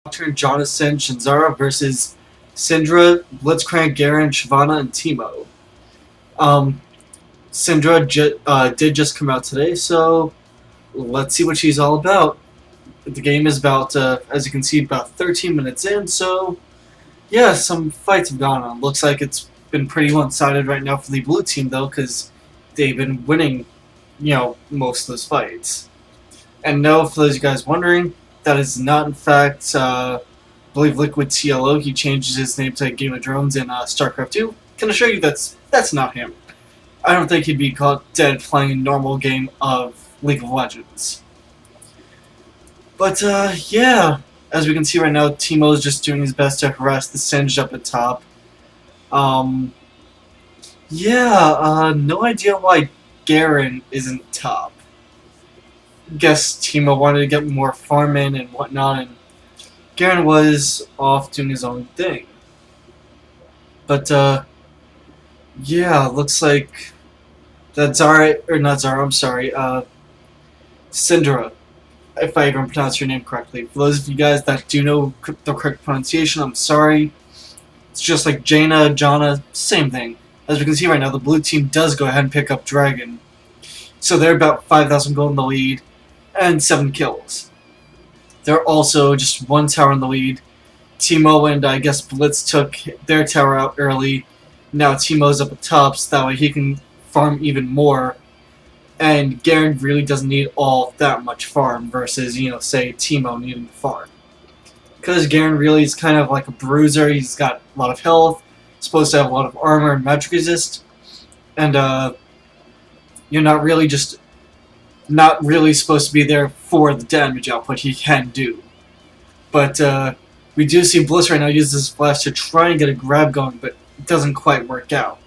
Nocturne, Jonathan, Shinzara versus Syndra, Blitzcrank, Garen, Shyvana, and Teemo. Um, Syndra did just come out today, so let's see what she's all about. The game is about, as you can see, about 13 minutes in, so yeah, some fights have gone on. Looks like it's been pretty one-sided right now for the blue team, though, because they've been winning, most of those fights. And no, for those of you guys wondering, that is not, in fact, I believe Liquid TLO. He changed his name to Game of Drones in StarCraft 2. Can assure you that's not him. I don't think he'd be caught dead playing a normal game of League of Legends. But, yeah. As we can see right now, Teemo is just doing his best to harass the Singed up at top. No idea why Garen isn't top. Guess Teemo wanted to get more farm in and whatnot, and Garen was off doing his own thing. But, looks like that Syndra, if I even pronounce your name correctly. For those of you guys that do know the correct pronunciation, I'm sorry. It's just like Jaina, Jana, same thing. As we can see right now, the blue team does go ahead and pick up Dragon. So they're about 5,000 gold in the lead and 7 kills. They're also just 1 tower in the lead. Teemo and I guess Blitz took their tower out early. Now Teemo's up at top, so that way he can farm even more. And Garen really doesn't need all that much farm versus, say Teemo needing to farm. Because Garen really is kind of like a bruiser. He's got a lot of health, supposed to have a lot of armor and magic resist. And you're not really supposed to be there for the damage output he can do. But we do see Bliss right now use his flash to try and get a grab going, but it doesn't quite work out.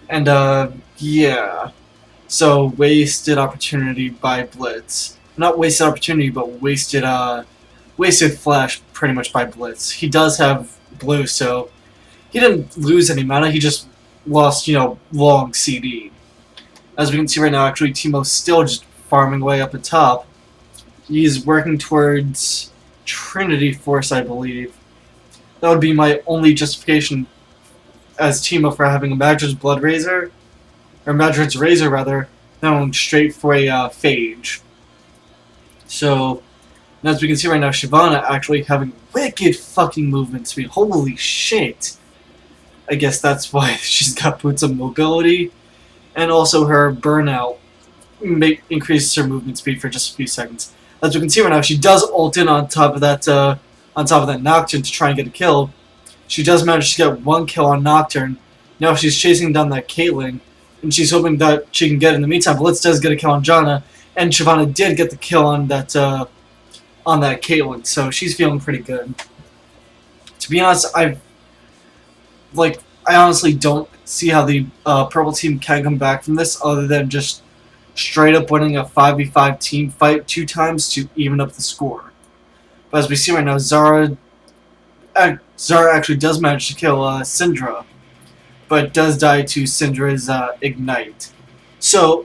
And so wasted opportunity by Blitz. Not wasted opportunity, but wasted flash pretty much by Blitz. He does have blue, so he didn't lose any mana, he just lost, long CD. As we can see right now, actually, Teemo's still just farming away up at top. He's working towards Trinity Force, I believe. That would be my only justification as Teemo for having a Madred's Blood Razor, or Madred's Razor rather, going straight for a Phage. So, as we can see right now, Shyvana actually having wicked fucking movement speed. Holy shit! I guess that's why she's got boots of mobility, and also her burnout increases her movement speed for just a few seconds. As we can see right now, she does ult in on top of that Nocturne to try and get a kill. She does manage to get 1 kill on Nocturne. Now she's chasing down that Caitlyn, and she's hoping that she can get it in the meantime. Blitz does get a kill on Janna, and Shyvana did get the kill on that Caitlyn, so she's feeling pretty good. To be honest, I honestly don't see how the purple team can come back from this other than just straight up winning a 5v5 team fight 2 times to even up the score. But as we see right now, Zara actually does manage to kill Syndra, but does die to Syndra's Ignite. So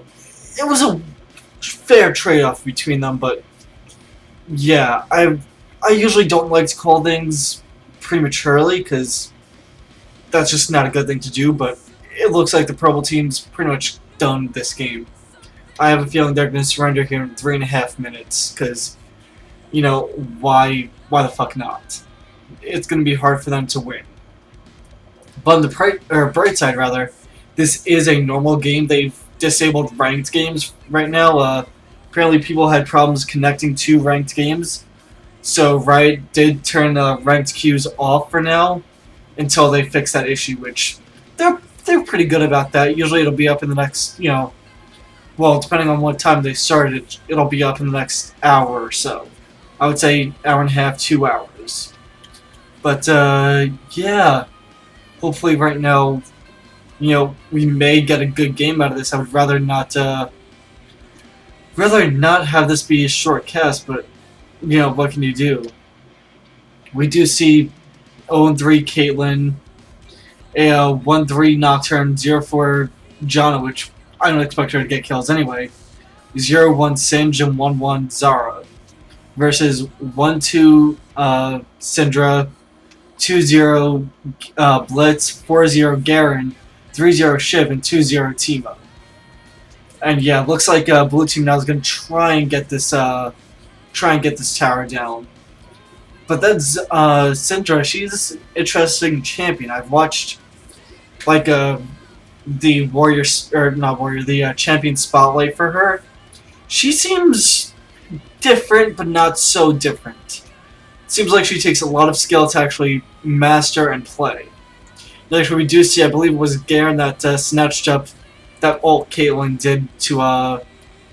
it was a fair trade-off between them, but yeah, I usually don't like to call things prematurely because that's just not a good thing to do, but it looks like the purple team's pretty much done this game. I have a feeling they're going to surrender here in 3.5 minutes, because, why the fuck not? It's going to be hard for them to win. But on the bright side, rather, this is a normal game. They've disabled ranked games right now. Apparently people had problems connecting to ranked games, so Riot did turn ranked queues off for now until they fix that issue, which they're pretty good about that. Usually it'll be up in the next, well, depending on what time they started, it'll be up in the next hour or so. I would say hour and a half, 2 hours. But, yeah. Hopefully right now, we may get a good game out of this. I would rather not have this be a short cast, but, what can you do? We do see 0-3 Caitlyn, a 1-3 Nocturne, 0-4 Janna, which I don't expect her to get kills anyway. 0-1 Singe and 1-1 Zara. versus 1-2 Syndra, 2-0 Blitz, 4-0 Garen, 3-0 Shiv, and 2-0 Teemo. And yeah, looks like blue team now is going to try and get this tower down. But that's Syndra. She's an interesting champion. I've watched like the warrior or not warrior, the champion spotlight for her. She seems different, but not so different. Seems like she takes a lot of skill to actually master and play. Like we do see, I believe it was Garen that snatched up that ult Caitlyn did to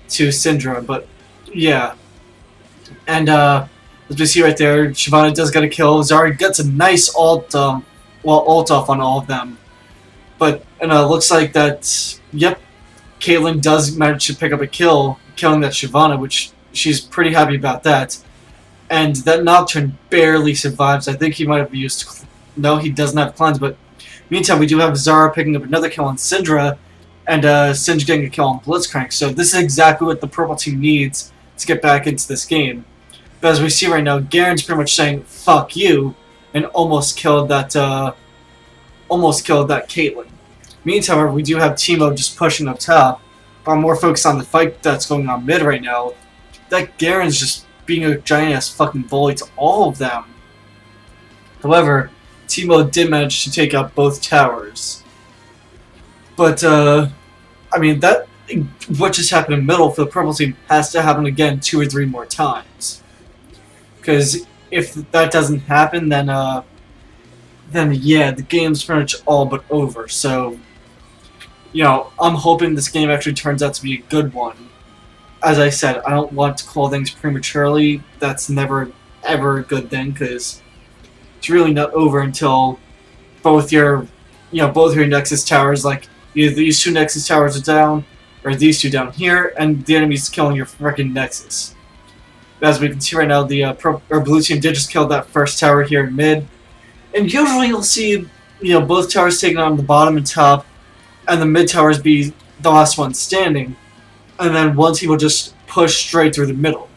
Syndra, but yeah. And as we see right there, Shyvana does get a kill. Zarya gets a nice ult off on all of them. But looks like that. Yep, Caitlyn does manage to pick up a kill, killing that Shyvana, which she's pretty happy about that. And that Nocturne barely survives. I think he might have used. No, he doesn't have cleanse. But meantime, we do have Zarya picking up another kill on Syndra, and Syndra getting a kill on Blitzcrank. So this is exactly what the purple team needs to get back into this game. But as we see right now, Garen's pretty much saying "fuck you" and almost killed that Caitlyn. Meantime, we do have Teemo just pushing up top. But I'm more focused on the fight that's going on mid right now. That Garen's just being a giant ass fucking bully to all of them. However, Teemo did manage to take out both towers. But I mean that what just happened in the middle for the purple team has to happen again 2 or 3 more times. Because if that doesn't happen, then yeah, the game's pretty much all but over. So, I'm hoping this game actually turns out to be a good one. As I said, I don't want to call things prematurely. That's never, ever a good thing, because it's really not over until both your Nexus towers, like, either these 2 Nexus towers are down, or these 2 down here, and the enemy's killing your freaking Nexus. As we can see right now, the blue team did just kill that first tower here in mid. And usually you'll see, both towers taken on the bottom and top, and the mid towers be the last one standing. And then one team will just push straight through the middle.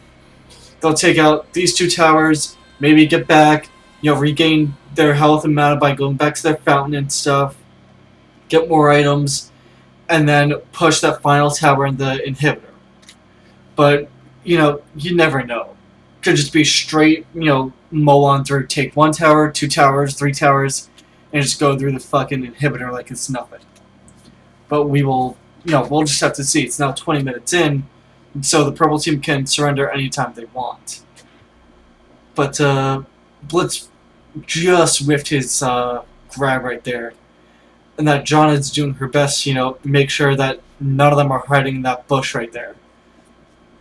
They'll take out these 2 towers, maybe get back, regain their health and mana by going back to their fountain and stuff, get more items, and then push that final tower in the inhibitor. But, you never know. Could just be straight, mow on through, take 1 tower, 2 towers, 3 towers, and just go through the fucking inhibitor like it's nothing. But we will, we'll just have to see. It's now 20 minutes in, so the purple team can surrender anytime they want. But Blitz just whiffed his grab right there. And that John is doing her best, make sure that none of them are hiding in that bush right there.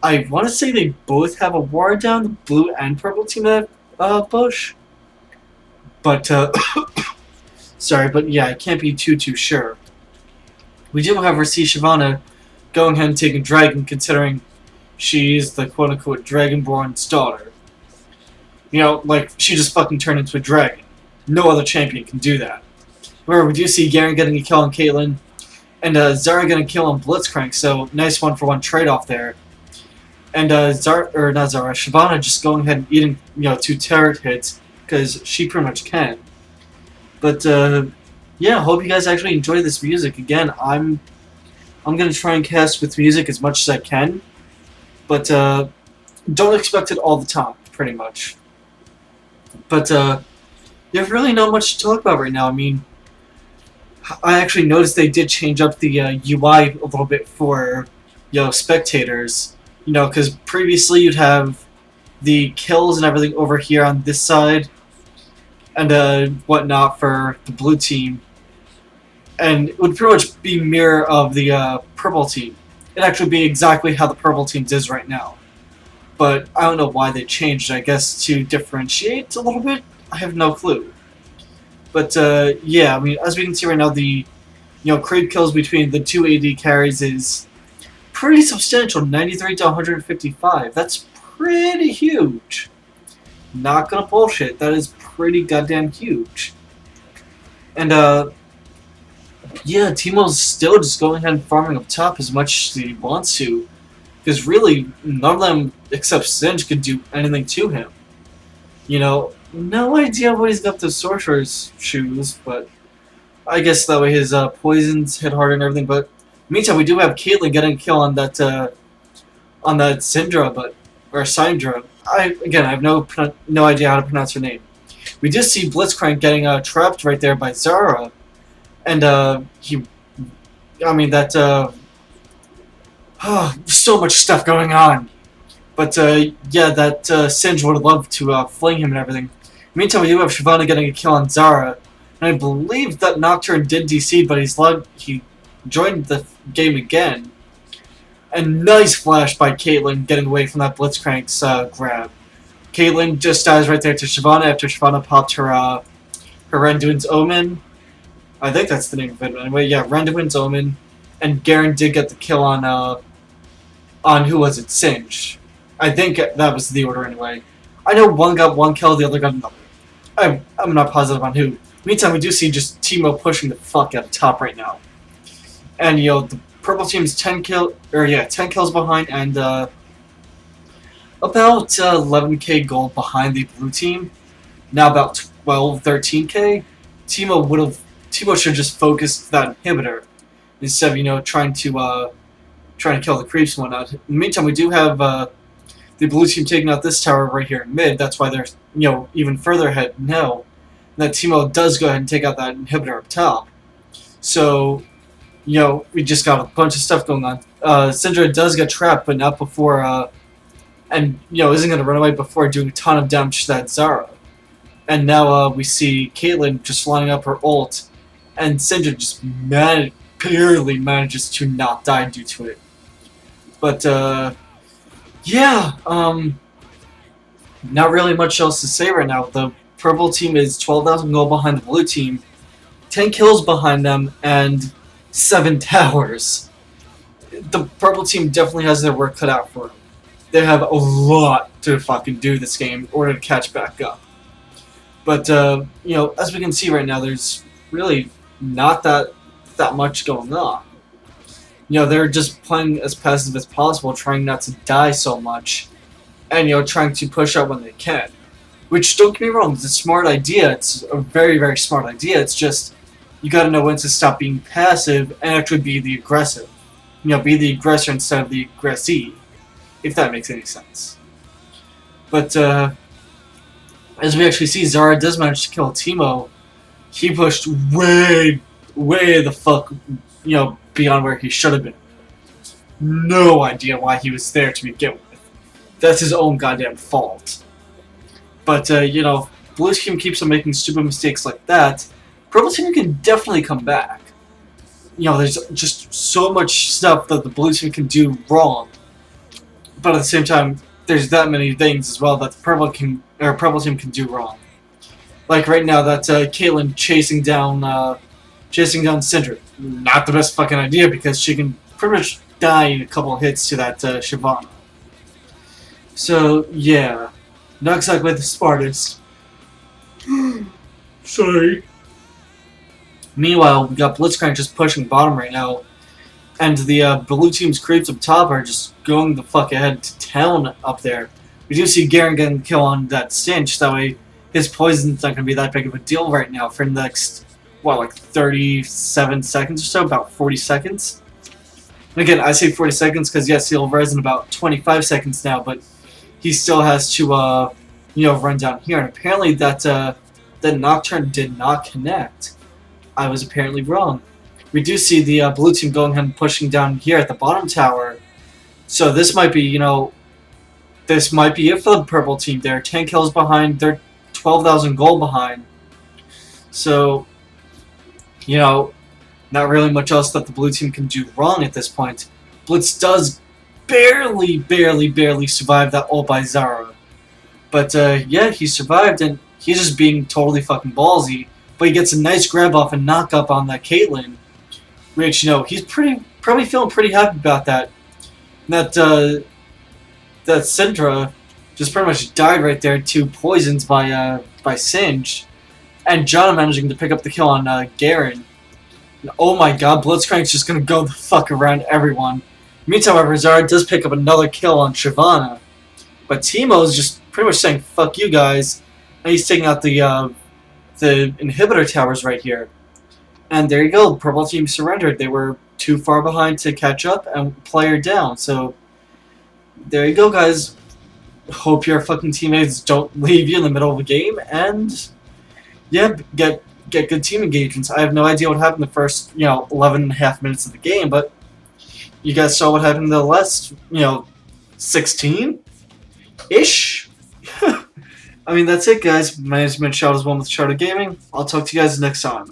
I want to say they both have a ward down, the blue and purple team in that bush. But, sorry, but yeah, I can't be too sure. We do, however, see Shyvana going ahead and taking Dragon, considering she's the quote-unquote Dragonborn's daughter. Like, she just fucking turned into a dragon. No other champion can do that. However, we do see Garen getting a kill on Caitlyn, and Zarya getting a kill on Blitzcrank, so nice 1-for-1 trade-off there. And Shyvana just going ahead and eating, 2 turret hits, because she pretty much can. But, yeah, hope you guys actually enjoy this music. Again, I'm gonna try and cast with music as much as I can, but don't expect it all the time, pretty much. But there's really not much to talk about right now. I mean, I actually noticed they did change up the UI a little bit for spectators. Because previously you'd have the kills and everything over here on this side, and whatnot for the blue team. And it would pretty much be mirror of the purple team. It'd actually be exactly how the purple team is right now. But I don't know why they changed. I guess to differentiate a little bit. I have no clue. But yeah, I mean, as we can see right now, the creep kills between the 2 AD carries is pretty substantial. 93 to 155. That's pretty huge. Not gonna bullshit. That is pretty goddamn huge. And yeah, Teemo's still just going ahead and farming up top as much as he wants to. Because really, none of them except Singe could do anything to him. You know, no idea what he's got up to Sorcerer's shoes, but I guess that way his poisons hit harder and everything. But meantime, we do have Caitlyn getting a kill on that Syndra, or Syndra. I have no idea how to pronounce her name. We just see Blitzcrank getting trapped right there by Zara, and so much stuff going on. But yeah, that Singe would love to fling him and everything. Meantime, we do have Shyvana getting a kill on Zara, and I believe that Nocturne did DC, but he joined the game again. And nice flash by Caitlyn getting away from that Blitzcrank's grab. Caitlyn just dies right there to Shyvana after Shyvana popped her Randuin's Omen. I think that's the name of it. Anyway, yeah, Randuin's Omen. And Garen did get the kill on who was it? Singe. I think that was the order anyway. I know one got one kill, the other got another. I'm not positive on who. Meantime, we do see just Teemo pushing the fuck out of top right now. And, you know, the purple team's 10 kills behind, and about 11k gold behind the blue team. Now about 12, 13k. Teemo should just focus that inhibitor instead of, you know, trying to kill the creeps and whatnot. In the meantime, we do have the blue team taking out this tower right here in mid. That's why they're, you know, even further ahead now. And that Teemo does go ahead and take out that inhibitor up top. So, you know, we just got a bunch of stuff going on. Syndra does get trapped, but not before, and, you know, isn't going to run away before doing a ton of damage to that Zara. And now we see Caitlyn just lining up her ult, and Syndra just barely manages to not die due to it. But, yeah, not really much else to say right now. The purple team is 12,000 gold behind the blue team, 10 kills behind them, and 7 towers. The purple team definitely has their work cut out for them. They have a lot to fucking do this game in order to catch back up. But, you know, as we can see right now, there's really not that much going on. You know, they're just playing as passive as possible, trying not to die so much, and, you know, trying to push out when they can. Which, don't get me wrong, it's a smart idea. It's a very, very smart idea. It's just, you gotta know when to stop being passive and actually be the aggressive. You know, be the aggressor instead of the aggressee, if that makes any sense. But, as we actually see, Zara does manage to kill Teemo. He pushed way the fuck, you know, beyond where he should have been. No idea why he was there to begin with. That's his own goddamn fault. But, you know, blue team keeps on making stupid mistakes like that. Purple team can definitely come back. You know, there's just so much stuff that the blue team can do wrong. But at the same time, there's that many things as well that the purple team can do wrong. Like right now, that Caitlyn chasing down Syndra. Not the best fucking idea because she can pretty much die in a couple of hits to that Shyvana. So yeah, not exactly the smartest. Sorry. Meanwhile, we got Blitzcrank just pushing bottom right now, and the blue team's creeps up top are just going the fuck ahead to town up there. We do see Garen getting a kill on that Cinch, that way his poison's not going to be that big of a deal right now for the next, what, like 37 seconds or so, about 40 seconds. And again, I say 40 seconds because, yes, he'll res in about 25 seconds now, but he still has to, you know, run down here. And apparently that Nocturne did not connect. I was apparently wrong. We do see the blue team going ahead and pushing down here at the bottom tower. So this might be, you know, this might be it for the purple team. They're 10 kills behind. They're 12,000 gold behind. So, you know, not really much else that the blue team can do wrong at this point. Blitz does barely survive that ult by Zara. But, yeah, he survived, and he's just being totally fucking ballsy. But he gets a nice grab off and knock up on that Caitlyn, which, you know, he's probably feeling pretty happy about that. And that Syndra just pretty much died right there to poisons by Singe, and John managing to pick up the kill on Garen. And oh my god, Blitzcrank's just gonna go the fuck around everyone. Meantime, however, Zara does pick up another kill on Shyvana. But Teemo's just pretty much saying, fuck you guys. And he's taking out the inhibitor towers right here. And there you go. Purple team surrendered. They were too far behind to catch up and player down. So there you go, guys. Hope your fucking teammates don't leave you in the middle of a game. And yeah, get good team engagements. I have no idea what happened the first 11 and a half minutes of the game, but you guys saw what happened in the last 16 ish. I mean, that's it, guys. My name is Mitch Shadows, one with Shadow Gaming. I'll talk to you guys next time.